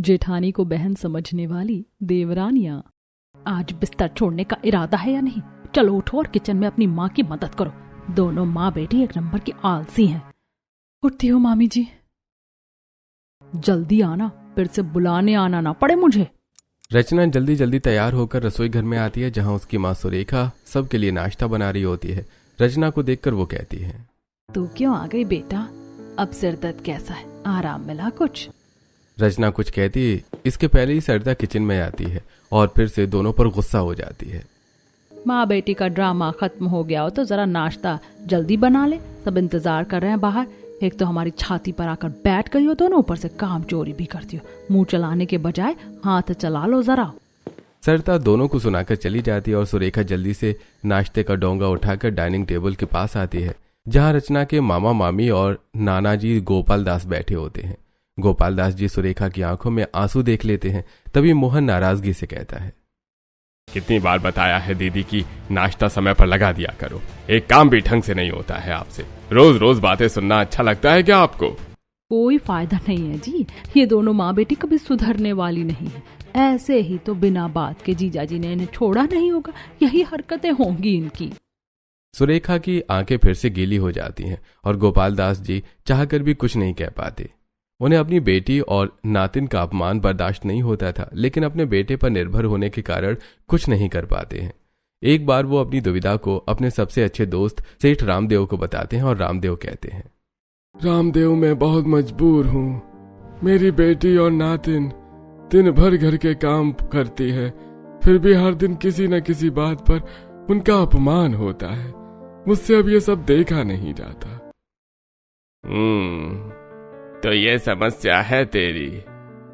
जेठानी को बहन समझने वाली देवरानियां। आज बिस्तर छोड़ने का इरादा है या नहीं? चलो उठो और किचन में अपनी माँ की मदद करो। दोनों माँ बेटी एक नंबर की आलसी हैं। उठती हो मामी जी। जल्दी आना, फिर से बुलाने आना ना पड़े मुझे। रचना जल्दी जल्दी तैयार होकर रसोई घर में आती है, जहां उसकी माँ सुरेखा सबके लिए नाश्ता बना रही होती है। रचना को देखकर वो कहती है, तू क्यों आ गई बेटा? अब सिर दर्द कैसा है? आराम मिला कुछ? रचना कुछ कहती इसके पहले ही सरिता किचन में आती है और फिर से दोनों पर गुस्सा हो जाती है। माँ बेटी का ड्रामा खत्म हो गया हो तो जरा नाश्ता जल्दी बना ले, सब इंतजार कर रहे हैं बाहर। एक तो हमारी छाती पर आकर बैठ गई हो दोनों, ऊपर से काम चोरी भी करती हो। मुंह चलाने के बजाय हाथ चला लो जरा। सरिता दोनों को सुनाकर चली जाती है और सुरेखा जल्दी से नाश्ते का डोंगा उठाकर डाइनिंग टेबल के पास आती है, जहां रचना के मामा मामी और नाना जी गोपाल दास बैठे होते हैं। गोपाल दास जी सुरेखा की आंखों में आंसू देख लेते हैं। तभी मोहन नाराजगी से कहता है, कितनी बार बताया है दीदी की नाश्ता समय पर लगा दिया करो, एक काम भी ढंग से नहीं होता है आपसे। रोज रोज बातें सुनना अच्छा लगता है क्या आपको? कोई फायदा नहीं है जी, ये दोनों माँ बेटी कभी सुधरने वाली नहीं है। ऐसे ही तो बिना बात के जीजा जी ने इन्हें छोड़ा नहीं होगा, यही हरकतें होंगी इनकी। सुरेखा की आंखें फिर से गीली हो जाती हैं और गोपाल दास जी चाहकर भी कुछ नहीं कह पाते। उन्हें अपनी बेटी और नातिन का अपमान बर्दाश्त नहीं होता था, लेकिन अपने बेटे पर निर्भर होने के कारण कुछ नहीं कर पाते हैं। एक बार वो अपनी दुविधा को अपने सबसे अच्छे दोस्त सेठ रामदेव को बताते हैं और रामदेव कहते हैं, रामदेव मैं बहुत मजबूर हूँ। मेरी बेटी और नातिन दिन भर घर के काम करती है, फिर भी हर दिन किसी न किसी बात पर उनका अपमान होता है। मुझसे अब ये सब देखा नहीं जाता। तो ये समस्या है तेरी।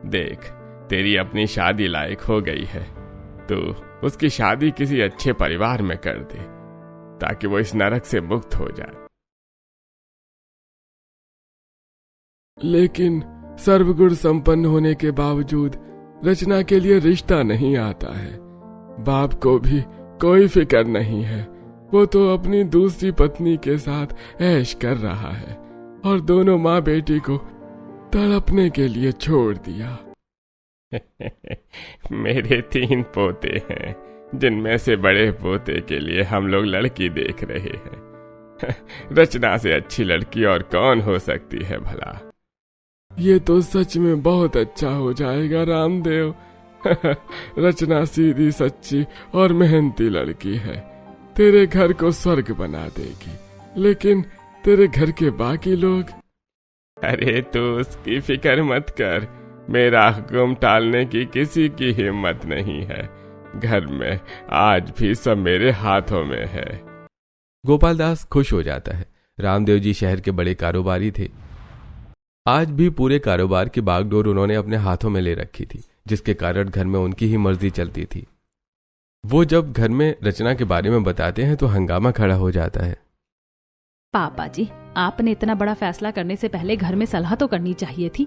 देख, तेरी अपनी शादी लायक हो गई है, तो उसकी शादी किसी अच्छे परिवार में कर दे ताकि वो इस नरक से मुक्त हो जाए। लेकिन सर्वगुण संपन्न होने के बावजूद रचना के लिए रिश्ता नहीं आता है। बाप को भी कोई फिक्र नहीं है, वो तो अपनी दूसरी पत्नी के साथ ऐश कर रहा है और दोनों माँ बेटी को तड़पने के लिए छोड़ दिया। मेरे 3 पोते हैं, जिनमें से बड़े पोते के लिए हम लोग लड़की देख रहे हैं। रचना से अच्छी लड़की और कौन हो सकती है भला? ये तो सच में बहुत अच्छा हो जाएगा रामदेव। रचना सीधी सच्ची और मेहनती लड़की है, तेरे घर को स्वर्ग बना देगी। लेकिन तेरे घर के बाकी लोग? अरे तू उसकी फिक्र मत कर, मेरा हुक्म टालने की किसी की हिम्मत नहीं है। घर में आज भी सब मेरे हाथों में है। गोपाल दास खुश हो जाता है। रामदेव जी शहर के बड़े कारोबारी थे। आज भी पूरे कारोबार की बागडोर उन्होंने अपने हाथों में ले रखी थी, जिसके कारण घर में उनकी ही मर्जी चलती थी। वो जब घर में रचना के बारे में बताते हैं तो हंगामा खड़ा हो जाता है। पापा जी, आपने इतना बड़ा फैसला करने से पहले घर में सलाह तो करनी चाहिए थी।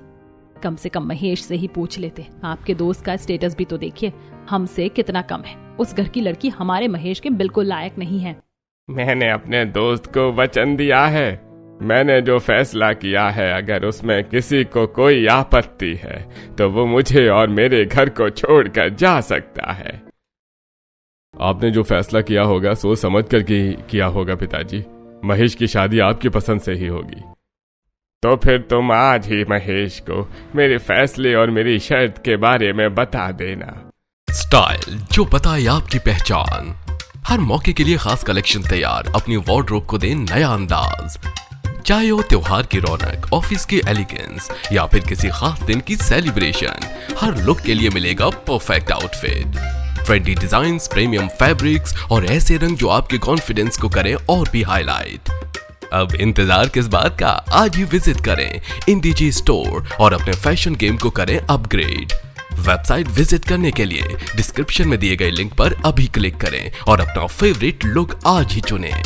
कम से कम महेश से ही पूछ लेते। आपके दोस्त का स्टेटस भी तो देखिए, हमसे कितना कम है। उस घर की लड़की हमारे महेश के बिल्कुल लायक नहीं है। मैंने अपने दोस्त को वचन दिया है, मैंने जो फैसला किया है, अगर उसमें किसी को कोई आपत्ति है तो वो मुझे और मेरे घर को छोड़कर जा सकता है। आपने जो फैसला किया होगा सोच समझ कर किया होगा पिताजी। महेश की शादी आपकी पसंद से ही होगी। तो फिर तुम आज ही महेश को मेरे फैसले और मेरी शर्त के बारे में बता देना। स्टाइल जो बताए आपकी पहचान। हर मौके के लिए खास कलेक्शन तैयार, अपनी वार्डरोब को दे नया अंदाज। चाहे हो त्योहार की रौनक, ऑफिस की एलिगेंस या फिर किसी खास दिन की सेलिब्रेशन, हर लुक के लिए मिलेगा perfect outfit. Trendy designs, premium fabrics और ऐसे रंग जो आपके कॉन्फिडेंस को करें और भी हाईलाइट। अब इंतजार किस बात का, आज ही विजिट करें इंडीजी स्टोर और अपने फैशन गेम को करें अपग्रेड। वेबसाइट विजिट करने के लिए डिस्क्रिप्शन में दिए गए लिंक पर अभी क्लिक करें और अपना फेवरेट लुक आज ही चुनें।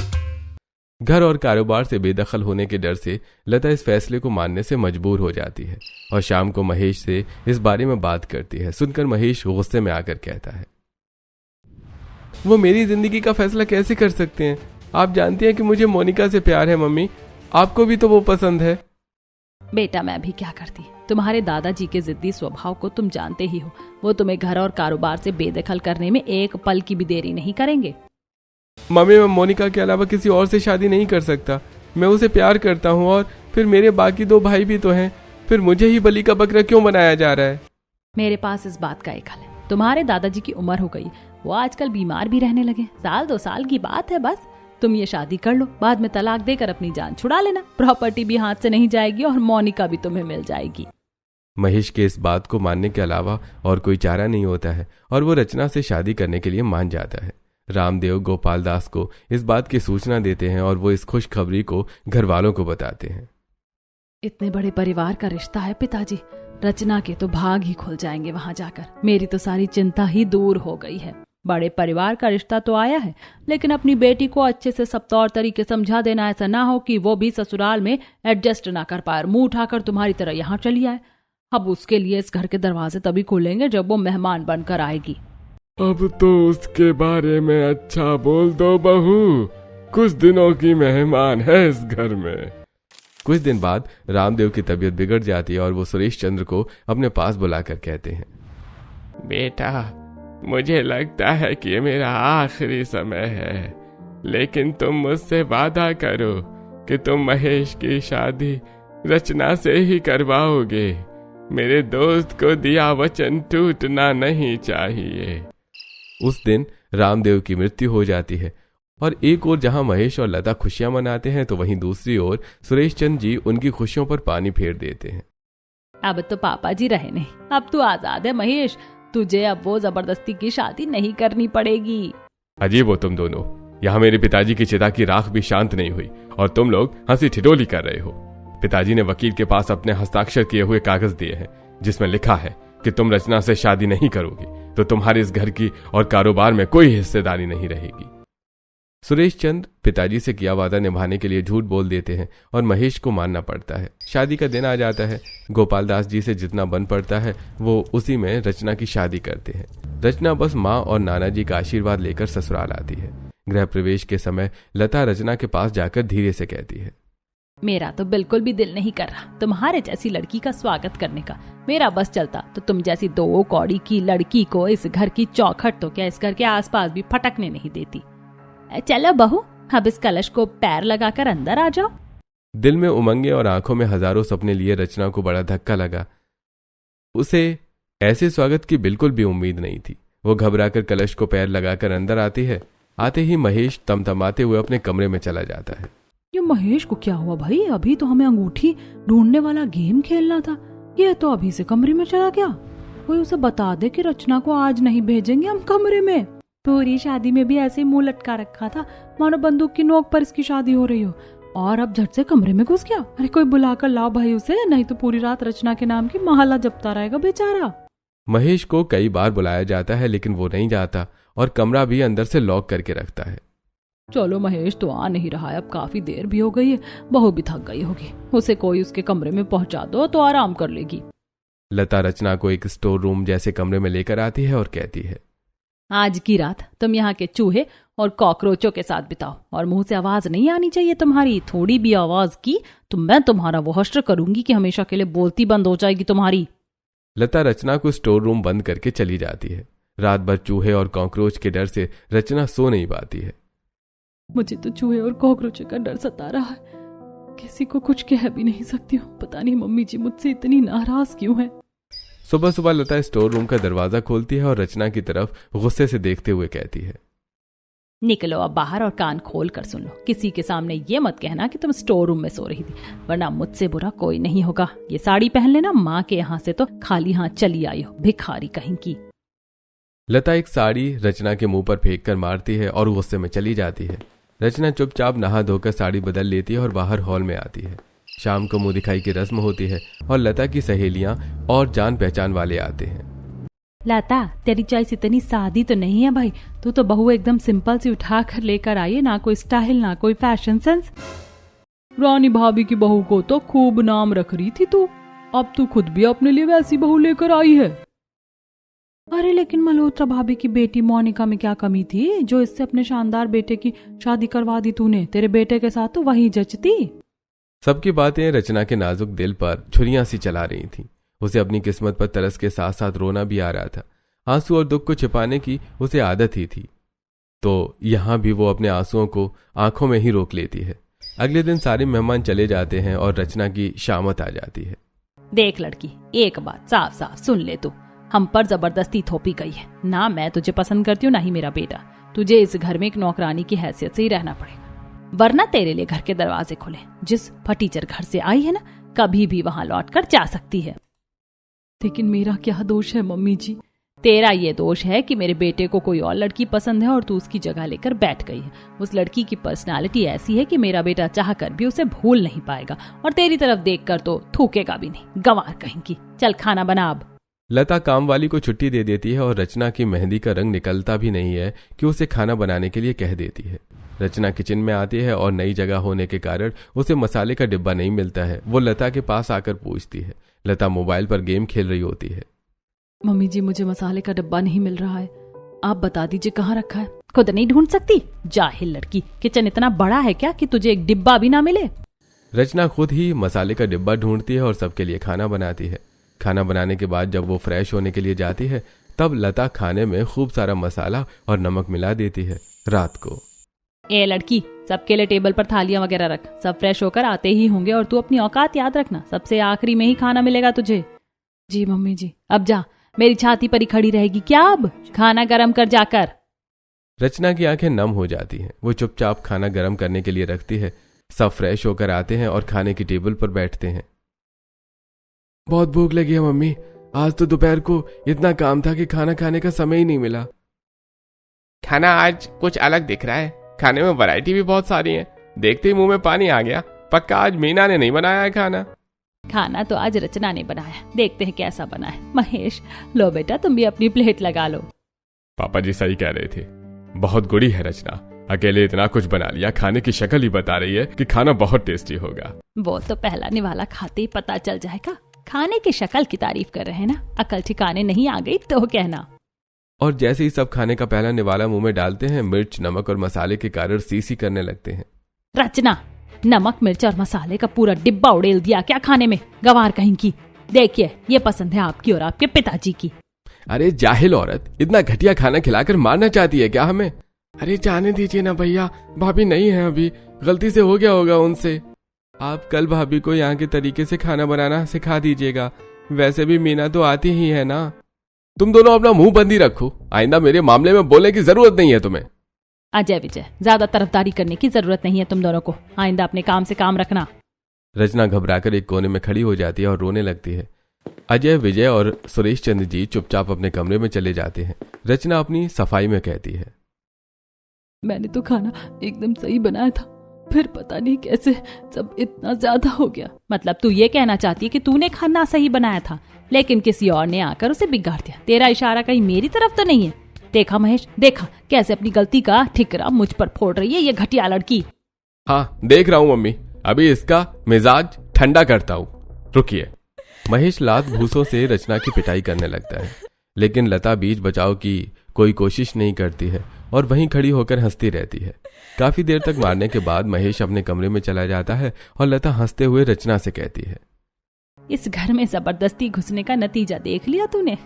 घर और कारोबार से बेदखल होने के डर से लता इस फैसले को मानने से मजबूर हो जाती है और शाम को महेश से इस बारे में बात करती है। सुनकर महेश गुस्से में आकर कहता है, वो मेरी जिंदगी का फैसला कैसे कर सकते हैं? आप जानती हैं कि मुझे मोनिका से प्यार है मम्मी, आपको भी तो वो पसंद है। बेटा मैं भी क्या करती, तुम्हारे दादाजी के जिद्दी स्वभाव को तुम जानते ही हो। वो तुम्हें घर और कारोबार से बेदखल करने में एक पल की भी देरी नहीं करेंगे। मम्मी, मैं मोनिका के अलावा किसी और से शादी नहीं कर सकता। मैं उसे प्यार करता हूँ और फिर मेरे बाकी 2 भाई भी तो हैं। फिर मुझे ही बलि का बकरा क्यों बनाया जा रहा है? मेरे पास इस बात का एक हल है। तुम्हारे दादाजी की उम्र हो गई, वो आजकल बीमार भी रहने लगे। 1-2 साल की बात है बस। तुम ये शादी कर लो, बाद में तलाक देकर अपनी जान छुड़ा लेना। प्रॉपर्टी भी हाथ से नहीं जाएगी और मोनिका भी तुम्हें मिल जाएगी। महेश के इस बात को मानने के अलावा और कोई चारा नहीं होता है और वो रचना से शादी करने के लिए मान जाता है। रामदेव गोपाल दास को इस बात की सूचना देते हैं और वो इस खुशखबरी को घर वालों को बताते हैं। इतने बड़े परिवार का रिश्ता है पिताजी, रचना के तो भाग ही खुल जाएंगे वहां जाकर। मेरी तो सारी चिंता ही दूर हो गई है। बड़े परिवार का रिश्ता तो आया है, लेकिन अपनी बेटी को अच्छे से सब तौर तरीके समझा देना। ऐसा ना हो कि वो भी ससुराल में एडजस्ट ना कर पाए, मुंह उठाकर तुम्हारी तरह यहाँ चली आए। अब उसके लिए इस घर के दरवाजे तभी खुलेंगे जब वो मेहमान बनकर आएगी। अब तो उसके बारे में अच्छा बोल दो बहू, कुछ दिनों की मेहमान है इस घर में। कुछ दिन बाद रामदेव की तबीयत बिगड़ जाती है और वो सुरेश चंद्र को अपने पास बुलाकर कहते हैं, बेटा, मुझे लगता है कि ये मेरा आखिरी समय है, लेकिन तुम मुझसे वादा करो कि तुम महेश की शादी रचना से ही करवाओगे। मेरे दोस्त को दिया वचन टूटना नहीं चाहिए। उस दिन रामदेव की मृत्यु हो जाती है और एक ओर जहां महेश और लता खुशियां मनाते हैं तो वहीं दूसरी ओर सुरेश चंद्र जी उनकी खुशियों पर पानी फेर देते हैं। अब तो पापा जी रहे नहीं, अब तू आजाद है महेश। तुझे अब वो जबरदस्ती की शादी नहीं करनी पड़ेगी। अजीब हो तुम दोनों, यहाँ मेरे पिताजी की चिता की राख भी शांत नहीं हुई और तुम लोग हंसी ठिठोली कर रहे हो। पिताजी ने वकील के पास अपने हस्ताक्षर किए हुए कागज दिए हैं जिसमें लिखा है कि तुम रचना से शादी नहीं करोगी तो तुम्हारे इस घर की और कारोबार में कोई हिस्सेदारी नहीं रहेगी। सुरेश चंद्र पिताजी से किया वादा निभाने के लिए झूठ बोल देते हैं और महेश को मानना पड़ता है। शादी का दिन आ जाता है। गोपाल दास जी से जितना बन पड़ता है वो उसी में रचना की शादी करते हैं। रचना बस माँ और नाना जी का आशीर्वाद लेकर ससुराल आती है। गृह प्रवेश के समय लता रचना के पास जाकर धीरे से कहती है, मेरा तो बिल्कुल भी दिल नहीं कर रहा तुम्हारे जैसी लड़की का स्वागत करने का। मेरा बस चलता तो तुम जैसी 2 कौड़ी की लड़की को इस घर की चौखट तो क्या इस घर के आसपास भी फटकने नहीं देती। चलो बहू, अब इस कलश को पैर लगाकर अंदर आ जाओ। दिल में उमंगे और आंखों में हजारों सपने लिए रचना को बड़ा धक्का लगा। उसे ऐसे स्वागत की बिल्कुल भी उम्मीद नहीं थी। वो घबराकर कलश को पैर लगाकर अंदर आती है। आते ही महेश तमतमाते हुए अपने कमरे में चला जाता है। ये महेश को क्या हुआ भाई? अभी तो हमें अंगूठी ढूंढने वाला गेम खेलना था, ये तो अभी से कमरे में चला गया। कोई उसे बता दे कि रचना को आज नहीं भेजेंगे हम कमरे में। पूरी शादी में भी ऐसे ही मुंह लटका रखा था मानो बंदूक की नोक पर इसकी शादी हो रही हो, और अब झट से कमरे में घुस गया। अरे कोई बुलाकर लाओ भाई उसे, नहीं तो पूरी रात रचना के नाम की महला जपता रहेगा बेचारा। महेश को कई बार बुलाया जाता है लेकिन वो नहीं जाता और कमरा भी अंदर से लॉक करके रखता है। चलो महेश तो आ नहीं रहा है, अब काफी देर भी हो गई है, बहू भी थक गई होगी, उसे कोई उसके कमरे में पहुंचा दो तो आराम कर लेगी। लता रचना को एक स्टोर रूम जैसे कमरे में लेकर आती है और कहती है, आज की रात तुम यहाँ के चूहे और कॉकरोचों के साथ बिताओ और मुंह से आवाज नहीं आनी चाहिए तुम्हारी। थोड़ी भी आवाज की तो मैं तुम्हारा वो हश्र करूंगी कि हमेशा के लिए बोलती बंद हो जाएगी तुम्हारी। लता रचना को स्टोर रूम बंद करके चली जाती है। रात भर चूहे और कॉकरोच के डर से रचना सो नहीं पाती है। मुझे तो चूहे और कॉकरोचों का डर सता रहा है, किसी को कुछ कह भी नहीं सकती हूँ। पता नहीं मम्मी जी मुझसे इतनी नाराज क्यों है। सुबह सुबह लता स्टोर रूम का दरवाजा खोलती है और रचना की तरफ गुस्से से देखते हुए कहती है, निकलो अब बाहर और कान खोल कर सुन लो। किसी के सामने ये मत कहना कि तुम स्टोर रूम में सो रही थी, वरना मुझसे बुरा कोई नहीं होगा। ये साड़ी पहन लेना, माँ के यहाँ से तो खाली हाथ चली आई हो, भिखारी कहीं की। लता एक साड़ी रचना के मुंह पर फेंक कर मारती है और गुस्से में चली जाती है। रचना चुपचाप नहा धोकर साड़ी बदल लेती है और बाहर हॉल में आती है। शाम को मुंह दिखाई की रस्म होती है और लता की सहेलियां और जान पहचान वाले आते हैं। लता तेरी चॉइस इतनी सादी तो नहीं है भाई, तू तो बहू एकदम सिंपल सी उठा कर लेकर आई है, ना कोई स्टाइल ना कोई फैशन सेंस। रानी भाभी की बहू को तो खूब नाम रख रही थी तू, अब तू खुद भी अपने लिए वैसी बहू लेकर आई है। अरे लेकिन मल्होत्रा भाभी की बेटी मोनिका में क्या कमी थी जो इससे अपने शानदार बेटे की शादी करवा दी तूने? तेरे बेटे के साथ तो वही जचती। सबकी बातें रचना के नाजुक दिल पर छुरियां सी चला रही थी। उसे अपनी किस्मत पर तरस के साथ साथ रोना भी आ रहा था। आंसू और दुख को छिपाने की उसे आदत ही थी, तो यहां भी वो अपने आंसुओं को आंखों में ही रोक लेती है। अगले दिन सारे मेहमान चले जाते हैं और रचना की शामत आ जाती है। देख लड़की, एक बात साफ साफ सुन ले, तू हम पर जबरदस्ती थोपी गई है ना। मैं तुझे पसंद करती हूँ ना ही मेरा बेटा। तुझे इस घर में एक नौकरानी की हैसियत से ही रहना पड़ेगा, वरना तेरे लिए घर के दरवाजे खुले। जिस फटीचर घर से आई है ना, कभी भी वहां लौट कर जा सकती है। लेकिन मेरा क्या दोष है मम्मी जी? तेरा ये दोष है कि मेरे बेटे को कोई और लड़की पसंद है और तू उसकी जगह लेकर बैठ गई है। उस लड़की की पर्सनालिटी ऐसी है कि मेरा बेटा चाह कर भी उसे भूल नहीं पाएगा, और तेरी तरफ देखकर तो थूकेगा भी नहीं। गंवार कहेंगी। चल खाना बना अब। लता काम वाली को छुट्टी दे देती है और रचना की मेहंदी का रंग निकलता भी नहीं है कि उसे खाना बनाने के लिए कह देती है। रचना किचन में आती है और नई जगह होने के कारण उसे मसाले का डिब्बा नहीं मिलता है। वो लता के पास आकर पूछती है। लता मोबाइल पर गेम खेल रही होती है। मम्मी जी, मुझे मसाले का डिब्बा नहीं मिल रहा है, आप बता दीजिए कहाँ रखा है। खुद नहीं ढूंढ सकती? जाहिल लड़की, किचन इतना बड़ा है क्या कि तुझे एक डिब्बा भी ना मिले? रचना खुद ही मसाले का डिब्बा ढूंढती है और सबके लिए खाना बनाती है। खाना बनाने के बाद जब वो फ्रेश होने के लिए जाती है, तब लता खाने में खूब सारा मसाला और नमक मिला देती है। रात को ए लड़की, सबके लिए टेबल पर थालियां वगैरह रख। सब फ्रेश होकर आते ही होंगे, और तू अपनी औकात याद रखना। सबसे आखिरी में ही खाना मिलेगा तुझे। जी मम्मी जी। अब जा, मेरी छाती पर ही खड़ी रहेगी क्या? अब खाना गरम कर जाकर। रचना की आंखें नम हो जाती हैं। वो चुपचाप खाना गरम करने के लिए रखती है। सब फ्रेश होकर आते हैं और खाने की टेबल पर बैठते हैं। बहुत भूख लगी है मम्मी। आज तो दोपहर को इतना काम था कि खाना खाने का समय ही नहीं मिला। खाना आज कुछ अलग दिख रहा है। खाने में वैरायटी भी बहुत सारी है। देखते ही मुंह में पानी आ गया। पक्का आज मीना ने नहीं बनाया है खाना। खाना तो आज रचना ने बनाया, देखते हैं कैसा बना है। महेश, लो बेटा, तुम भी अपनी प्लेट लगा लो। पापा जी सही कह रहे थे, बहुत गुड़ी है रचना। अकेले इतना कुछ बना लिया। खाने की शक्ल ही बता रही है कि खाना बहुत टेस्टी होगा। वो तो पहला निवाला खाते ही पता चल जाएगा। खाने की शक्ल की तारीफ कर रहे हैं ना, अकल ठिकाने नहीं आ गई तो कहना। और जैसे ही सब खाने का पहला निवाला मुंह में डालते हैं, मिर्च, नमक और मसाले के कारण सीसी करने लगते हैं। रचना, नमक, मिर्च और मसाले का पूरा डिब्बा उड़ेल दिया क्या खाने में? गवार कहीं की। देखिए, ये पसंद है आपकी और आपके पिताजी की। अरे जाहिल औरत, इतना घटिया खाना खिलाकर मारना चाहती है क्या हमें? अरे जाने दीजिए ना भैया, भाभी नहीं है अभी, गलती से हो गया होगा उनसे। आप कल भाभी को यहाँ के तरीके से खाना बनाना सिखा दीजिएगा। वैसे भी मीना तो आती ही है ना। तुम दोनों अपना मुंह बंदी रखो। आइंदा मेरे मामले में बोलने की जरूरत नहीं है तुम्हें। अजय विजय, ज्यादा तरफदारी करने की जरूरत नहीं है तुम दोनों को। आइंदा अपने काम से काम रखना। रचना घबराकर एक कोने में खड़ी हो जाती है और रोने लगती है। अजय, विजय और सुरेश चंद्र जी चुपचाप अपने कमरे में चले जाते हैं। रचना अपनी सफाई में कहती है, मैंने तो खाना एकदम सही बनाया था, फिर पता नहीं कैसे सब इतना ज्यादा हो गया। मतलब तू ये कहना चाहती है कि तूने खाना सही बनाया था, लेकिन किसी और ने आकर उसे बिगाड़ दिया। तेरा इशारा कहीं मेरी तरफ तो नहीं है? देखा महेश, देखा कैसे अपनी गलती का ठिकरा मुझ पर फोड़ रही है ये घटिया लड़की। हाँ देख रहा हूँ मम्मी, अभी इसका मिजाज ठंडा करता हूँ, रुकिए। महेश लात घूसों से रचना की पिटाई करने लगता है, लेकिन लता बीच बचाव की कोई कोशिश नहीं करती है और वहीं खड़ी होकर हंसती रहती है। काफी देर तक मारने के बाद महेश अपने कमरे में चला जाता है और लता हंसते हुए रचना से कहती है, इस घर में जबरदस्ती घुसने का नतीजा देख लिया तूने।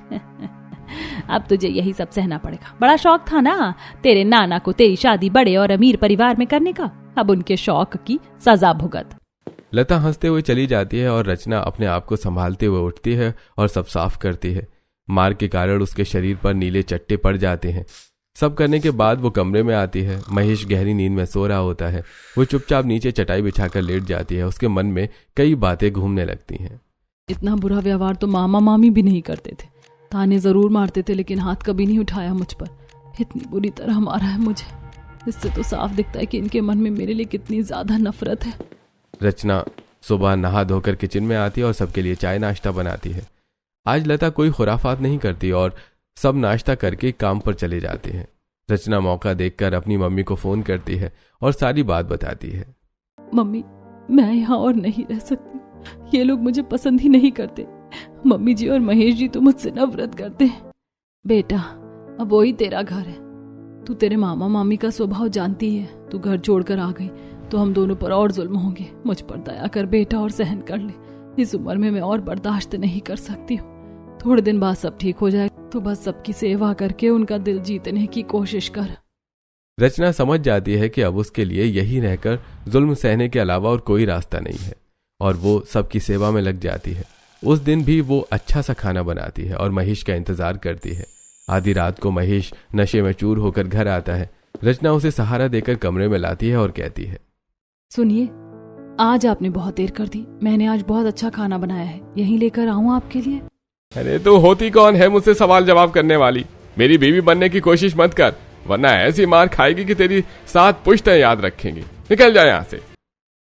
अब तुझे यही सब सहना पड़ेगा। बड़ा शौक था ना तेरे नाना को तेरी शादी बड़े और अमीर परिवार में करने का, अब उनके शौक की सजा भुगत। लता हंसते हुए चली जाती है और रचना अपने आप को संभालते हुए उठती है और सब साफ करती है। मार के कारण उसके शरीर पर नीले चट्टे पड़ जाते हैं। सब करने के बाद वो कमरे में आती है। महेश गहरी नींद में सो रहा होता है। वो चुपचाप नीचे चटाई बिछाकर लेट जाती है। उसके मन में कई बातें घूमने लगती हैं। इतना बुरा व्यवहार तो मामा मामी भी नहीं करते थे। ताने जरूर मारते थे, लेकिन हाथ कभी नहीं उठाया मुझ पर। इतनी बुरी तरह मारा है मुझे। इससे तो साफ दिखता है कि इनके मन में मेरे लिए कितनी ज्यादा नफरत है। रचना सुबह नहा धोकर किचन में आती है और सबके लिए चाय नाश्ता बनाती है। आज लता कोई खुराफात नहीं करती और सब नाश्ता करके काम पर चले जाते हैं। रचना मौका देखकर अपनी मम्मी को फोन करती है और सारी बात बताती है। मम्मी, मैं यहाँ और नहीं रह सकती। ये लोग मुझे पसंद ही नहीं करते। मम्मी जी और महेश जी तो मुझसे नफरत करते हैं। बेटा, अब वही तेरा घर है। तू तेरे मामा मामी का स्वभाव जानती है। तू घर छोड़कर आ गई तो हम दोनों पर और जुल्म होंगे। मुझ पर दया कर बेटा और सहन कर ले। इस उम्र में मैं और बर्दाश्त नहीं कर सकती हूँ। थोड़े दिन बाद सब ठीक हो जाए, तो बस सबकी सेवा करके उनका दिल जीतने की कोशिश कर। रचना समझ जाती है कि अब उसके लिए यही रहकर जुल्म सहने के अलावा और कोई रास्ता नहीं है, और वो सबकी सेवा में लग जाती है। उस दिन भी वो अच्छा सा खाना बनाती है और महेश का इंतजार करती है। आधी रात को महेश नशे में चूर होकर घर आता है। रचना उसे सहारा देकर कमरे में लाती है और कहती है, सुनिए, आज आपने बहुत देर कर दी। मैंने आज बहुत अच्छा खाना बनाया है, यहीं लेकर आऊं आपके लिए? अरे तू होती कौन है मुझसे सवाल जवाब करने वाली? मेरी बीवी बनने की कोशिश मत कर, वरना ऐसी मार खाएगी कि तेरी 7 पुश्तें याद रखेंगी। निकल जाए यहाँ से।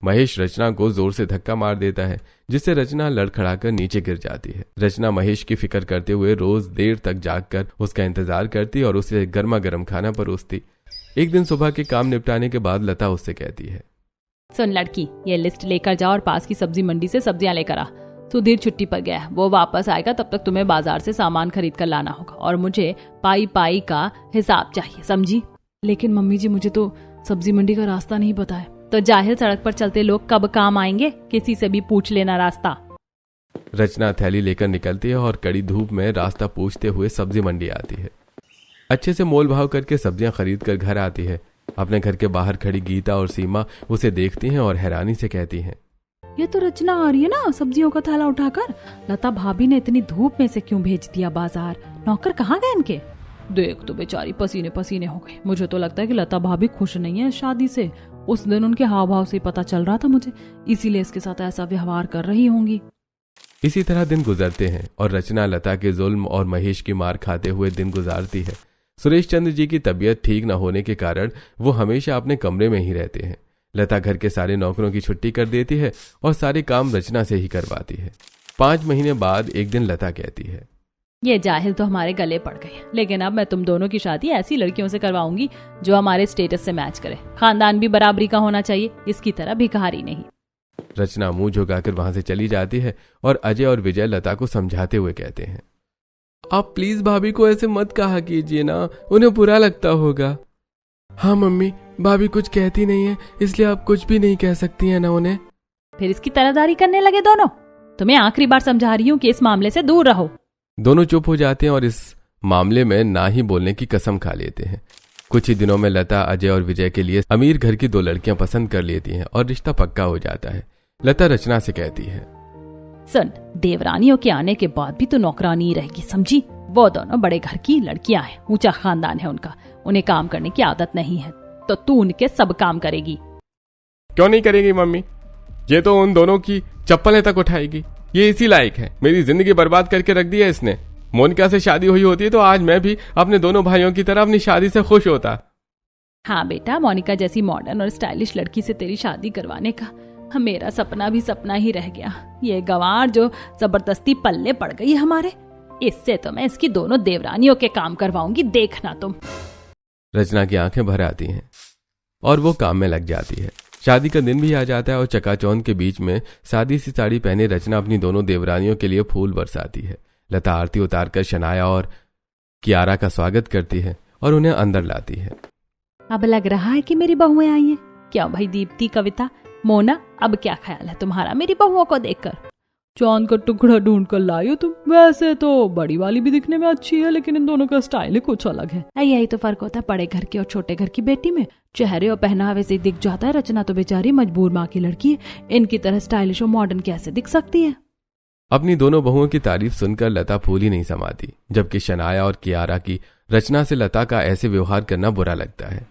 महेश रचना को जोर से धक्का मार देता है, जिससे रचना लड़खड़ाकर नीचे गिर जाती है। रचना महेश की फिक्र करते हुए रोज देर तक जागकर उसका इंतजार करती और उसे गर्मा गर्म खाना परोसती। एक दिन सुबह के काम निपटाने के बाद लता उससे कहती है, सुन लड़की, ये लिस्ट लेकर जाओ और पास की सब्जी मंडी से सब्जियां लेकर आ। सुधीर छुट्टी पर गया है, वो वापस आएगा, तब तक तुम्हें बाजार से सामान खरीद कर लाना होगा, और मुझे पाई पाई का हिसाब चाहिए, समझी? लेकिन मम्मी जी, मुझे तो सब्जी मंडी का रास्ता नहीं पता है। तो जाहिल सड़क पर चलते लोग कब काम आएंगे? किसी से भी पूछ लेना रास्ता। रचना थैली लेकर निकलती है और कड़ी धूप में रास्ता पूछते हुए सब्जी मंडी आती है। अच्छे से मोल भाव करके सब्जियां खरीद कर घर आती है। अपने घर के बाहर खड़ी गीता और सीमा उसे देखती हैं और हैरानी से कहती हैं, ये तो रचना आ रही है ना, सब्जियों का थैला उठाकर। लता भाभी ने इतनी धूप में से क्यों भेज दिया बाजार? नौकर कहाँ गए इनके? देख तो बेचारी पसीने पसीने हो गई। मुझे तो लगता है कि लता भाभी खुश नहीं है इस शादी से। उस दिन उनके हाव भाव से पता चल रहा था मुझे, इसीलिए इसके साथ ऐसा व्यवहार कर रही होंगी। इसी तरह दिन गुजरते हैं और रचना लता के जुल्म और महेश की मार खाते हुए दिन गुजारती है। सुरेश चंद्र जी की तबीयत ठीक न होने के कारण वो हमेशा अपने कमरे में ही रहते हैं। लता घर के सारे नौकरों की छुट्टी कर देती है और सारे काम रचना से ही करवाती है। 5 महीने बाद एक दिन लता कहती है, ये जाहिल तो हमारे गले पड़ गए, लेकिन अब मैं तुम दोनों की शादी ऐसी लड़कियों से करवाऊंगी जो हमारे स्टेटस से मैच करे। खानदान भी बराबरी का होना चाहिए, इसकी तरह भिखारी नहीं। रचना मुंह झुकाकर वहां से चली जाती है और अजय और विजय लता को समझाते हुए कहते हैं, आप प्लीज भाभी को ऐसे मत कहा कीजिए ना, उन्हें बुरा लगता होगा। हाँ मम्मी, भाभी कुछ कहती नहीं है, इसलिए आप कुछ भी नहीं कह सकती हैं ना उन्हें। फिर इसकी तरहदारी करने लगे दोनों। तुम्हें आखिरी बार समझा रही हूँ कि इस मामले से दूर रहो। दोनों चुप हो जाते हैं और इस मामले में ना ही बोलने की कसम खा लेते हैं। कुछ ही दिनों में लता अजय और विजय के लिए अमीर घर की 2 लड़कियां पसंद कर लेती हैं और रिश्ता पक्का हो जाता है। लता रचना से कहती है, सुन, देवरानियों के आने के बाद भी तो नौकरानी ही रहेगी, समझी? वो दोनों बड़े घर की लड़कियां हैं, ऊंचा खानदान है उनका, उन्हें काम करने की आदत नहीं है, तो तू उनके सब काम करेगी। क्यों नहीं करेगी मम्मी? ये तो उन दोनों की चप्पलें तक उठाएगी। ये इसी लायक है। मेरी जिंदगी बर्बाद करके रख दी है इसने। मोनिका से शादी हुई होती है तो आज मैं भी अपने दोनों भाइयों की तरह अपनी शादी से खुश होता। हाँ बेटा, मोनिका जैसी मॉडर्न और स्टाइलिश लड़की से तेरी शादी करवाने का मेरा सपना भी सपना ही रह गया। ये गंवार जो जबरदस्ती पल्ले पड़ गई हमारे, इससे तो मैं इसकी दोनों देवरानियों के काम करवाऊंगी, देखना तुम। रचना की आंखें भर आती हैं और वो काम में लग जाती है। शादी का दिन भी आ जाता है और चकाचौंध के बीच में सादी सी साड़ी पहने रचना अपनी दोनों देवरानियों के लिए फूल बरसाती है। लता आरती उतारकर शनाया और कियारा का स्वागत करती है और उन्हें अंदर लाती है। अब लग रहा है कि मेरी बहुएं आई हैं। क्या भाई दीप्ति, कविता, मोना, अब क्या ख्याल है तुम्हारा मेरी बहुओं को देखकर? चांद का टुकड़ा ढूंढ कर लाई हो तुम। वैसे तो बड़ी वाली भी दिखने में अच्छी है, लेकिन इन दोनों का स्टाइल ही कुछ अलग है। यही तो फर्क होता है बड़े घर के और छोटे घर की बेटी में। चेहरे और पहनावे से दिख जाता है। रचना तो बेचारी मजबूर माँ की लड़की है, इनकी तरह स्टाइलिश और मॉडर्न कैसे दिख सकती है? अपनी दोनों बहुओं की तारीफ सुनकर लता फूल ही नहीं समाती, जबकि शनाया और कियारा की रचना से लता का ऐसे व्यवहार करना बुरा लगता है।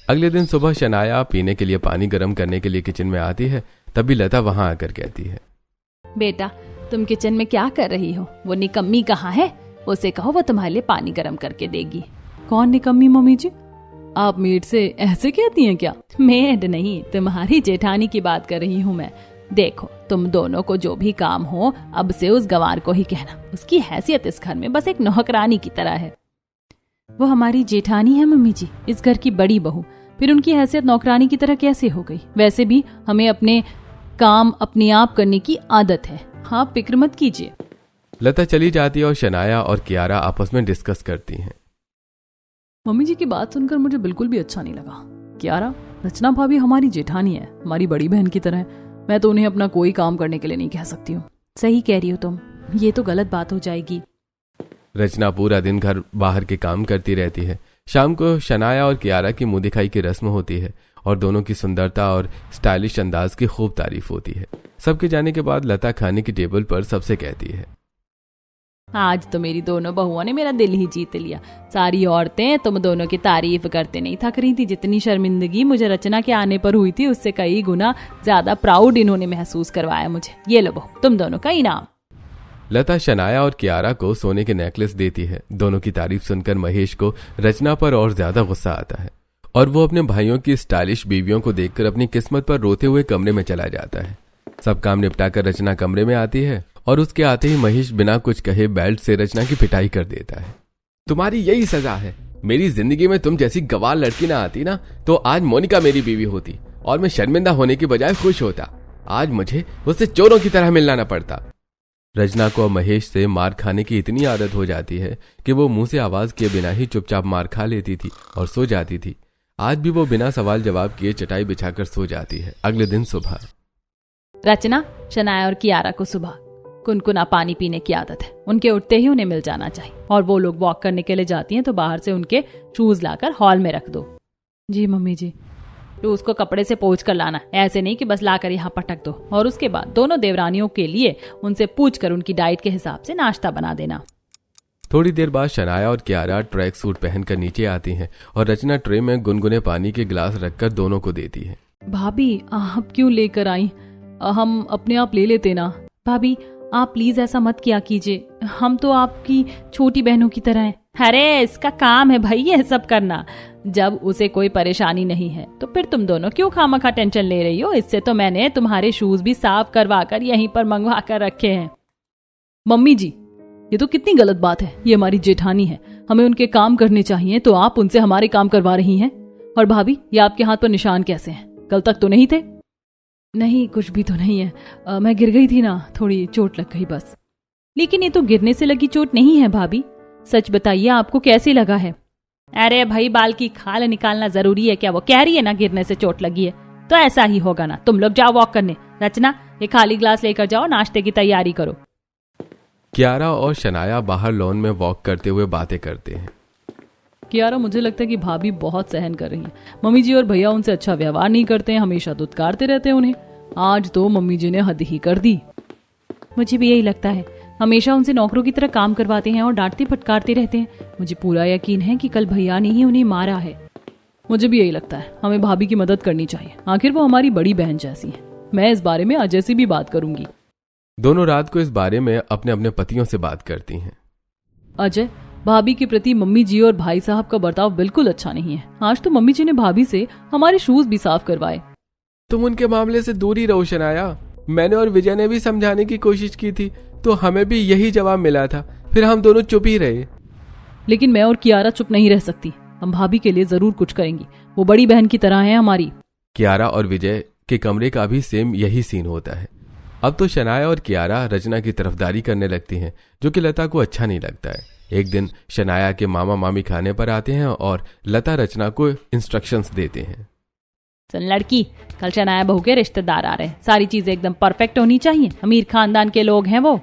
अगले दिन सुबह शनाया पीने के लिए पानी गर्म करने के लिए किचन में आती है। तभी लता वहां आकर कहती है, बेटा तुम किचन में क्या कर रही हो? वो निकम्मी कहाँ है? उसे कहो वो तुम्हारे लिए पानी गर्म करके देगी। कौन निकम्मी मम्मी जी? आप मेड से ऐसे कहती हैं क्या? मेड नहीं, तुम्हारी जेठानी की बात कर रही हूँ मैं। देखो, तुम दोनों को जो भी काम हो अब से उस गंवार को ही कहना। उसकी हैसियत इस घर में बस एक नौकरानी की तरह है। वो हमारी जेठानी है मम्मी जी, इस घर की बड़ी बहू, फिर उनकी हैसियत नौकरानी की तरह कैसे हो गई? वैसे भी हमें अपने काम अपने आप करने की आदत है। हाँ, फिक्र मत कीजिए। लता चली जाती है और शनाया और कियारा आपस में डिस्कस करती हैं। मम्मी जी की बात सुनकर मुझे बिल्कुल भी अच्छा नहीं लगा। कियारा, रचना भाभी हमारी जेठानी है, हमारी बड़ी बहन की तरह। मैं तो उन्हें अपना कोई काम करने के लिए नहीं कह सकती हूँ। सही कह रही हो तुम, ये तो गलत बात हो जाएगी। रचना पूरा दिन घर बाहर के काम करती रहती है। शाम को शनाया और कियारा की मुंह दिखाई की रस्म होती है और दोनों की सुंदरता और स्टाइलिश अंदाज की खूब तारीफ होती है। सबके जाने के बाद लता खाने की टेबल पर सबसे कहती है, आज तो मेरी दोनों बहुओं ने मेरा दिल ही जीत लिया। सारी औरतें तुम दोनों की तारीफ करते नहीं थक रही थी। जितनी शर्मिंदगी मुझे रचना के आने पर हुई थी, उससे कई गुना ज्यादा प्राउड इन्होंने महसूस करवाया मुझे। ये लो बहू, तुम दोनों का इनाम। लता शनाया और कियारा को सोने के नेकलेस देती है। दोनों की तारीफ सुनकर महेश को रचना पर और ज्यादा गुस्सा आता है और वो अपने भाइयों की स्टाइलिश बीवियों को देखकर अपनी किस्मत पर रोते हुए कमरे में चला जाता है। सब काम निपटाकर रचना कमरे में आती है और उसके आते ही महेश बिना कुछ कहे बेल्ट से रचना की पिटाई कर देता है। तुम्हारी यही सजा है। मेरी जिंदगी में तुम जैसी गवार लड़की ना आती ना, तो आज मोनिका मेरी बीवी होती और मैं शर्मिंदा होने की बजाय खुश होता। आज मुझे उससे चोरों की तरह मिलना न पड़ता। रचना को महेश से मार खाने की इतनी आदत हो जाती है कि वो मुंह से आवाज किए बिना ही चुपचाप मार खा लेती थी और सो जाती थी। आज भी वो बिना सवाल जवाब किए चटाई बिछाकर सो जाती है। अगले दिन सुबह रचना, शनाया और कियारा को सुबह कुनकुना पानी पीने की आदत है। उनके उठते ही उन्हें मिल जाना चाहिए और वो लोग वॉक करने के लिए जाती हैं तो बाहर से उनके शूज लाकर हॉल में रख दो। जी मम्मी जी। तो उसको कपड़े से पोंछ कर लाना, ऐसे नहीं कि बस लाकर यहाँ पटक दो। और उसके बाद दोनों देवरानियों के लिए उनसे पूछ कर उनकी डाइट के हिसाब से नाश्ता बना देना। थोड़ी देर बाद शनाया और कियारा ट्रैक सूट पहनकर नीचे आती हैं और रचना ट्रे में गुनगुने पानी के गिलास रखकर दोनों को देती है। भाभी आप क्यों लेकर आई? हम अपने आप ले लेते ना। भाभी आप प्लीज ऐसा मत किया कीजिए, हम तो आपकी छोटी बहनों की तरह हैं। अरे इसका काम है भाई ये सब करना। जब उसे कोई परेशानी नहीं है तो फिर तुम दोनों क्यों खामखा टेंशन ले रही हो? इससे तो मैंने तुम्हारे शूज भी साफ करवा कर यहीं पर मंगवा कर रखे हैं। मम्मी जी, ये तो कितनी गलत बात है। ये हमारी जेठानी है, हमें उनके काम करने चाहिए, तो आप उनसे हमारे काम करवा रही हैं। और भाभी ये आपके हाथ पर निशान कैसे हैं? कल तक तो नहीं थे। नहीं कुछ भी तो नहीं है, मैं गिर गई थी ना, थोड़ी चोट लग गई बस। लेकिन ये तो गिरने से लगी चोट नहीं है भाभी, सच बताइए आपको कैसे लगा है? अरे भाई बाल की खाल निकालना जरूरी है क्या? वो कह रही है ना गिरने से चोट लगी है, तो ऐसा ही होगा ना। तुम लोग जाओ वॉक करने। रचना ये खाली ग्लास लेकर जाओ, नाश्ते की तैयारी करो। कियारा और शनाया बाहर लॉन में वॉक करते हुए बातें करते हैं। कियारा, मुझे लगता है कि भाभी बहुत सहन कर रही हैं। मम्मी जी और भैया उनसे अच्छा व्यवहार नहीं करते हैं, हमेशा दुत्कारते रहते हैं उन्हें। आज तो मम्मी जी ने हद ही कर दी। मुझे भी यही लगता है, हमेशा उनसे नौकरों की तरह काम करवाते हैं और डांटते फटकारते रहते हैं। मुझे पूरा यकीन है कि कल भैया ने ही उन्हें मारा है। मुझे भी यही लगता है, हमें भाभी की मदद करनी चाहिए, आखिर वो हमारी बड़ी बहन जैसी है। मैं इस बारे में अजय से भी बात करूंगी। दोनों रात को इस बारे में अपने अपने पतियों से बात करती हैं। अजय, भाभी के प्रति मम्मी जी और भाई साहब का बर्ताव बिल्कुल अच्छा नहीं है। आज तो मम्मी जी ने भाभी से हमारे शूज भी साफ करवाए। तुम उनके मामले से दूर ही रहो शनाया। मैंने और विजय ने भी समझाने की कोशिश की थी, तो हमें भी यही जवाब मिला था, फिर हम दोनों चुप ही रहे। लेकिन मैं और कियारा चुप नहीं रह सकती, हम भाभी के लिए जरूर कुछ करेंगी। वो बड़ी बहन की तरह है हमारी। कियारा और विजय के कमरे का भी सेम यही सीन होता है। अब तो शनाया और कियारा रचना की तरफदारी करने लगती हैं, जो कि लता को अच्छा नहीं लगता है। एक दिन शनाया के मामा मामी खाने पर आते हैं और लता रचना को इंस्ट्रक्शंस देते हैं। सुन लड़की, कल शनाया बहू के रिश्तेदार आ रहे हैं, सारी चीजें एकदम परफेक्ट होनी चाहिए। अमीर खानदान के लोग हैं वो।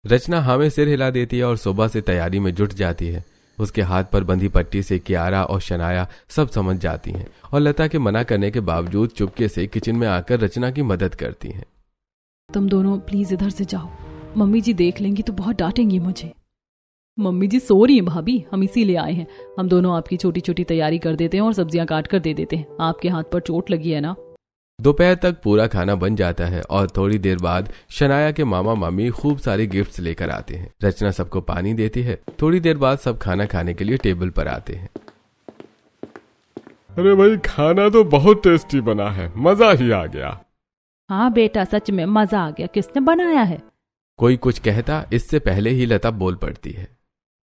रचना हाँ में सिर हिला देती है और सुबह से तैयारी में जुट जाती है। उसके हाथ पर बंधी पट्टी से कियारा और शनाया सब समझ जाती हैं और लता के मना करने के बावजूद चुपके से किचन में आकर रचना की मदद करती हैं। तुम दोनों प्लीज इधर से जाओ, मम्मी जी देख लेंगी तो बहुत डांटेंगी मुझे। मम्मी जी सो रही हैं भाभी, हम इसीलिए आए हैं। हम दोनों आपकी छोटी छोटी तैयारी कर देते हैं और सब्जियां काट कर दे देते हैं। आपके हाथ पर चोट लगी है ना। दोपहर तक पूरा खाना बन जाता है और थोड़ी देर बाद शनाया के मामा मामी खूब सारे गिफ्ट्स लेकर आते हैं। रचना सबको पानी देती है। थोड़ी देर बाद सब खाना खाने के लिए टेबल पर आते हैं। अरे भाई खाना तो बहुत टेस्टी बना है, मजा ही आ गया। हाँ बेटा सच में मजा आ गया। किसने बनाया है? कोई कुछ कहता इससे पहले ही लता बोल पड़ती है।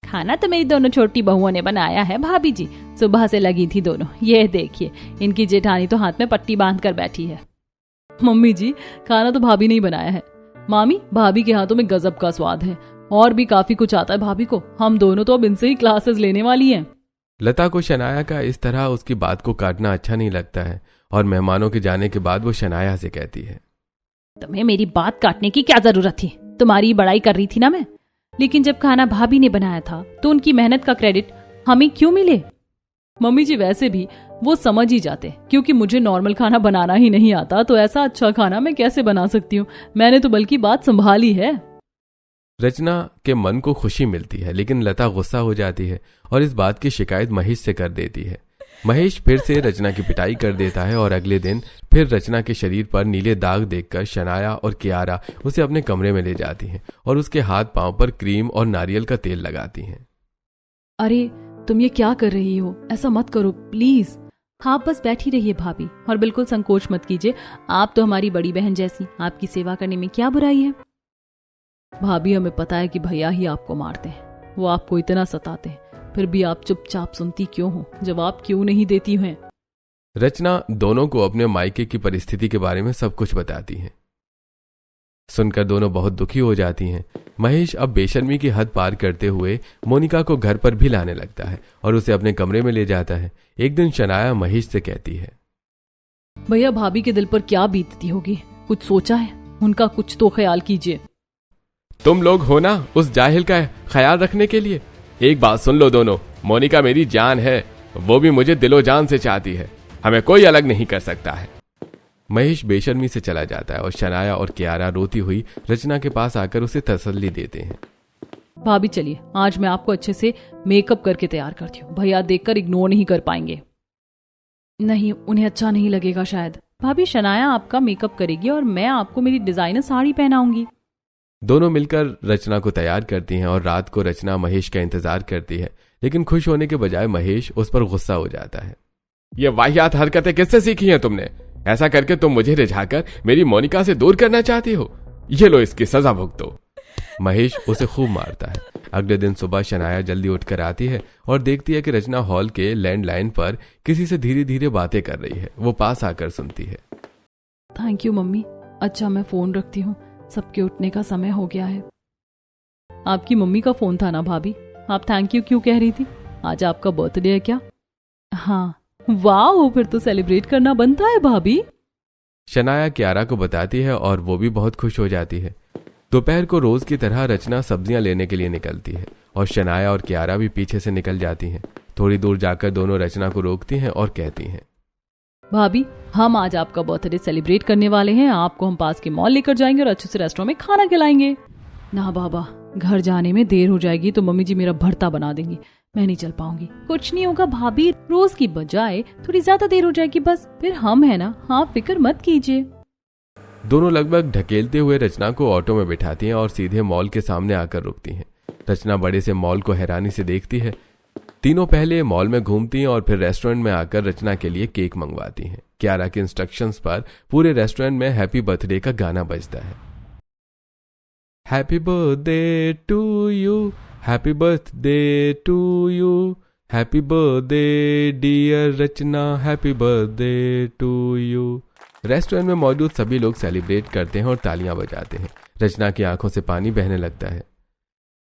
खाना तो मेरी दोनों छोटी बहुओं ने बनाया है भाभी जी, सुबह से लगी थी दोनों। ये देखिए इनकी जेठानी तो हाथ में पट्टी बांध कर बैठी है। मम्मी जी खाना तो भाभी ने ही बनाया है। मामी, भाभी के हाथों में गजब का स्वाद है और भी काफी कुछ आता है भाभी को। हम दोनों तो अब इनसे ही क्लासेस लेने वाली हैं। लता को शनाया का इस तरह उसकी बात को काटना अच्छा नहीं लगता है और मेहमानों के जाने के बाद वो शनाया से कहती है, तुम्हें मेरी बात काटने की क्या जरूरत थी? तुम्हारी बड़ाई कर रही थी ना मैं, लेकिन जब खाना भाभी ने बनाया था तो उनकी मेहनत का क्रेडिट हमें क्यों मिले? मम्मी जी वैसे भी वो समझ ही जाते, क्योंकि मुझे नॉर्मल खाना बनाना ही नहीं आता, तो ऐसा अच्छा खाना मैं कैसे बना सकती हूँ। मैंने तो बल्कि बात संभाली है। रचना के मन को खुशी मिलती है, लेकिन लता गुस्सा हो जाती है और इस बात की शिकायत महेश से कर देती है। महेश फिर से रचना की पिटाई कर देता है और अगले दिन फिर रचना के शरीर पर नीले दाग देखकर शनाया और कियारा उसे अपने कमरे में ले जाती हैं और उसके हाथ पांव पर क्रीम और नारियल का तेल लगाती हैं। अरे तुम ये क्या कर रही हो? ऐसा मत करो प्लीज। हाँ बस बैठी रहिए भाभी और बिल्कुल संकोच मत कीजिए। आप तो हमारी बड़ी बहन जैसी, आपकी सेवा करने में क्या बुराई है? भाभी हमें पता है कि भैया ही आपको मारते हैं, वो आपको इतना सताते हैं, फिर भी आप चुपचाप सुनती क्यों हो? जवाब क्यों नहीं देती हैं? रचना दोनों को अपने मायके की परिस्थिति के बारे में सब कुछ बताती है। सुनकर दोनों बहुत दुखी हो जाती हैं। महेश अब बेशर्मी की हद पार करते हुए मोनिका को घर पर भी लाने लगता है और उसे अपने कमरे में ले जाता है। एक दिन शनाया महेश से कहती है, भैया भाभी के दिल पर क्या बीतती होगी? कुछ सोचा है? उनका कुछ तो ख्याल कीजिए। तुम लोग हो ना उस जाहिल का ख्याल रखने के लिए। एक बात सुन लो दोनों, मोनिका मेरी जान है, वो भी मुझे दिलो जान से चाहती है, हमें कोई अलग नहीं कर सकता है। महेश बेशर्मी से चला जाता है और शनाया और कियारा रोती हुई रचना के पास आकर उसे तसल्ली देते हैं। भाभी चलिए, आज मैं आपको अच्छे से मेकअप करके तैयार करती हूँ, भैया देखकर इग्नोर नहीं कर पाएंगे। नहीं, उन्हें अच्छा नहीं लगेगा शायद। भाभी शनाया आपका मेकअप करेगी और मैं आपको मेरी डिजाइनर साड़ी पहनाऊंगी। दोनों मिलकर रचना को तैयार करती हैं और रात को रचना महेश का इंतजार करती है, लेकिन खुश होने के बजाय महेश उस पर गुस्सा हो जाता है। ये वाहियात हरकतें किससे सीखी हैं तुमने? ऐसा करके तुम मुझे रिझाकर मेरी मोनिका से दूर करना चाहती हो? ये लो इसकी सजा भुगतो। महेश उसे खूब मारता है। अगले दिन सुबह शनाया जल्दी उठकर आती है और देखती है कि रचना हॉल के लैंडलाइन पर किसी से धीरे धीरे बातें कर रही है। वो पास आकर सुनती है। Thank you mummy. अच्छा मैं फोन रखती हूँ, सबके उठने का समय हो गया है। आपकी मम्मी का फोन था ना भाभी? आप थैंक यू क्यों कह रही थी? आज आपका बर्थडे है क्या? हाँ। वाह, फिर तो सेलिब्रेट करना बनता है भाभी। शनाया कियारा को बताती है और वो भी बहुत खुश हो जाती है। दोपहर को रोज की तरह रचना सब्जियां लेने के लिए निकलती है और शनाया और कियारा भी पीछे से निकल जाती हैं। थोड़ी दूर जाकर दोनों रचना को रोकती हैं और कहती हैं, भाभी हम आज आपका बर्थडे सेलिब्रेट करने वाले हैं, आपको हम पास के मॉल लेकर जाएंगे और अच्छे से रेस्टोरेंट में खाना खिलाएंगे। ना बाबा, घर जाने में देर हो जाएगी तो मम्मी जी मेरा भरता बना देंगी, मैं नहीं चल पाऊंगी। कुछ नहीं होगा भाभी, रोज की बजाय थोड़ी ज्यादा देर हो जाएगी बस, फिर हम है ना, हाँ फिक्र मत कीजिए। दोनों लगभग ढकेलते हुए रचना को ऑटो में बिठाती हैं और सीधे मॉल के सामने आकर रुकती हैं। रचना बड़े से मॉल को हैरानी से देखती है। तीनों पहले मॉल में घूमती हैं और फिर रेस्टोरेंट में आकर रचना के लिए केक मंगवाती हैं। कियारा के इंस्ट्रक्शंस पर पूरे रेस्टोरेंट में हैप्पी बर्थडे का गाना बजता है। Happy birthday to you, happy birthday to you, happy birthday dear Rachna, happy birthday to you. Restaurant में मौजूद सभी लोग सेलिब्रेट करते हैं और तालियां बजाते हैं। रचना की आंखों से पानी बहने लगता है।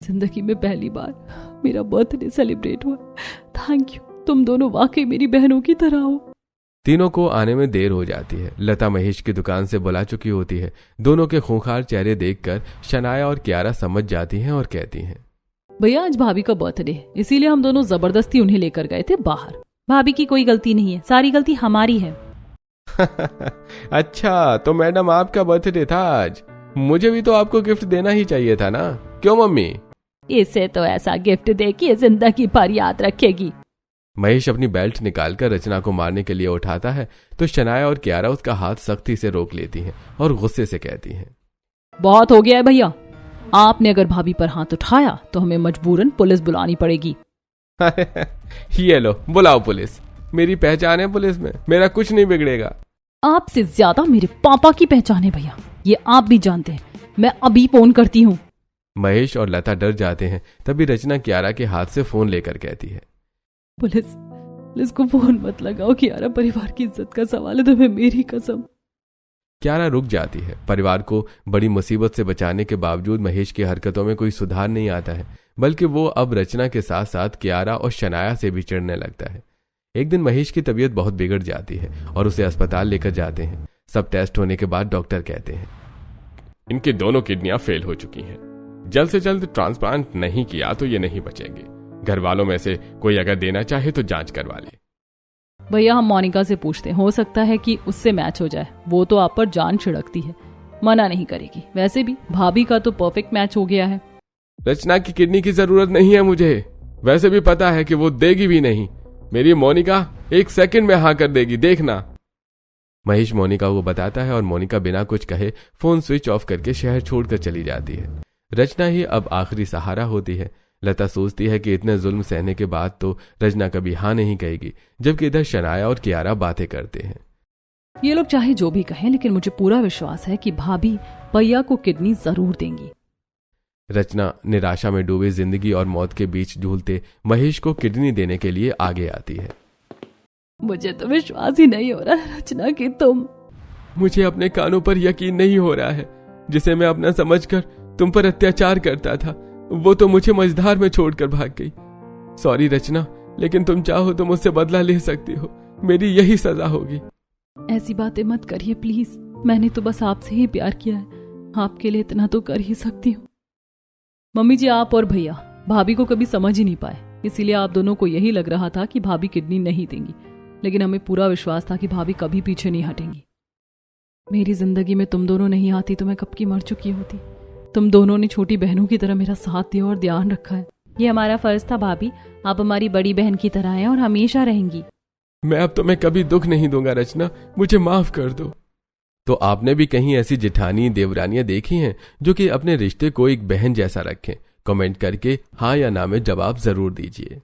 जिंदगी में पहली बार मेरा बर्थडे सेलिब्रेट हुआ। थैंक यू, तुम दोनों वाकई मेरी बहनों की तरह हो। तीनों को आने में देर हो जाती है। लता महेश की दुकान से बुला चुकी होती है। दोनों के खूंखार चेहरे देखकर शनाया और कियारा समझ जाती हैं और कहती हैं, भैया आज भाभी का बर्थडे है, इसीलिए हम दोनों जबरदस्ती उन्हें लेकर गए थे बाहर। भाभी की कोई गलती नहीं है, सारी गलती हमारी है। अच्छा तो मैडम आपका बर्थडे था आज, मुझे भी तो आपको गिफ्ट देना ही चाहिए था ना, क्यों मम्मी? इसे तो ऐसा गिफ्ट दे कि ये जिंदगी भर याद रखेगी। महेश अपनी बेल्ट निकालकर रचना को मारने के लिए उठाता है तो शनाया और कियारा उसका हाथ सख्ती से रोक लेती हैं और गुस्से से कहती हैं, बहुत हो गया है भैया, आपने अगर भाभी पर हाथ उठाया तो हमें मजबूरन पुलिस बुलानी पड़ेगी। ये लो बुलाओ पुलिस, मेरी पहचान है पुलिस में, मेरा कुछ नहीं बिगड़ेगा। आपसे ज्यादा मेरे पापा की पहचान है भैया, ये आप भी जानते हैं। मैं अभी फोन करती हूँ। महेश और लता डर जाते हैं। तभी रचना कियारा के हाथ से फोन लेकर कहती है, पुलिस को फोन मत लगाओ, कियारा परिवार की इज्जत का सवाल है, तुम्हें मेरी कसम। कियारा रुक जाती है। परिवार को बड़ी मुसीबत से बचाने के बावजूद महेश की हरकतों में कोई सुधार नहीं आता है, बल्कि वो अब रचना के साथ साथ कियारा और शनाया से भी चिढ़ने लगता है। एक दिन महेश की तबीयत बहुत बिगड़ जाती है और उसे अस्पताल लेकर जाते हैं। सब टेस्ट होने के बाद डॉक्टर कहते हैं, इनकी दोनों किडनियां फेल हो चुकी हैं। जल्द से जल्द ट्रांसप्लांट नहीं किया तो ये नहीं बचेंगे। घर वालों में से कोई अगर देना चाहे तो जांच करवा ले। भैया हम मोनिका से पूछते हैं, हो सकता है कि उससे मैच हो जाए। वो तो आप पर जान छिड़कती है, मना नहीं करेगी। वैसे भी भाभी का तो परफेक्ट मैच हो गया है। रचना की किडनी की जरूरत नहीं है मुझे, वैसे भी पता है कि वो देगी भी नहीं। मेरी मोनिका 1 सेकंड में हाँ कर देगी, देखना। महेश मोनिका को बताता है और मोनिका बिना कुछ कहे फोन स्विच ऑफ करके शहर छोड़कर चली जाती है। रचना ही अब आखिरी सहारा होती है। लता सोचती है कि इतने जुल्म सहने के बाद तो रचना कभी हाँ नहीं कहेगी, जबकि इधर शनाया और कियारा बातें करते हैं। ये लोग चाहे जो भी कहें, लेकिन मुझे पूरा विश्वास है कि भाभी भैया को किडनी जरूर देंगी। रचना निराशा में डूबे जिंदगी और मौत के बीच झूलते महेश को किडनी देने के लिए आगे आती है। मुझे तो विश्वास ही नहीं हो रहा रचना कि तुम। मुझे अपने कानों पर यकीन नहीं हो रहा है। जिसे मैं अपना समझकर तुम पर अत्याचार करता था, वो तो मुझे मझधार में छोड़कर भाग गई। सॉरी रचना, लेकिन तुम चाहो तो मुझसे बदला ले सकती हो। मेरी यही सजा होगी। ऐसी बातें मत करिए प्लीज। मैंने तो बस आपसे ही प्यार किया है, आपके लिए इतना तो कर ही सकती हूँ। मम्मी जी, आप और भैया भाभी को कभी समझ ही नहीं पाए, इसीलिए आप दोनों को यही लग रहा था कि भाभी किडनी नहीं देंगी, लेकिन हमें पूरा विश्वास था कि भाभी कभी पीछे नहीं हटेंगी। मेरी जिंदगी में तुम दोनों नहीं आती तो मैं कब की मर चुकी होती। तुम दोनों ने छोटी बहनों की तरह मेरा साथ दिया और ध्यान रखा है। ये हमारा फर्ज था भाभी, आप हमारी बड़ी बहन की तरह हैं और हमेशा रहेंगी। मैं अब तुम्हें कभी दुख नहीं दूंगा रचना, मुझे माफ कर दो। तो आपने भी कहीं ऐसी जेठानी देवरानियां देखी हैं जो कि अपने रिश्ते को एक बहन जैसा रखें? कमेंट करके हाँ या ना में जवाब जरूर दीजिए।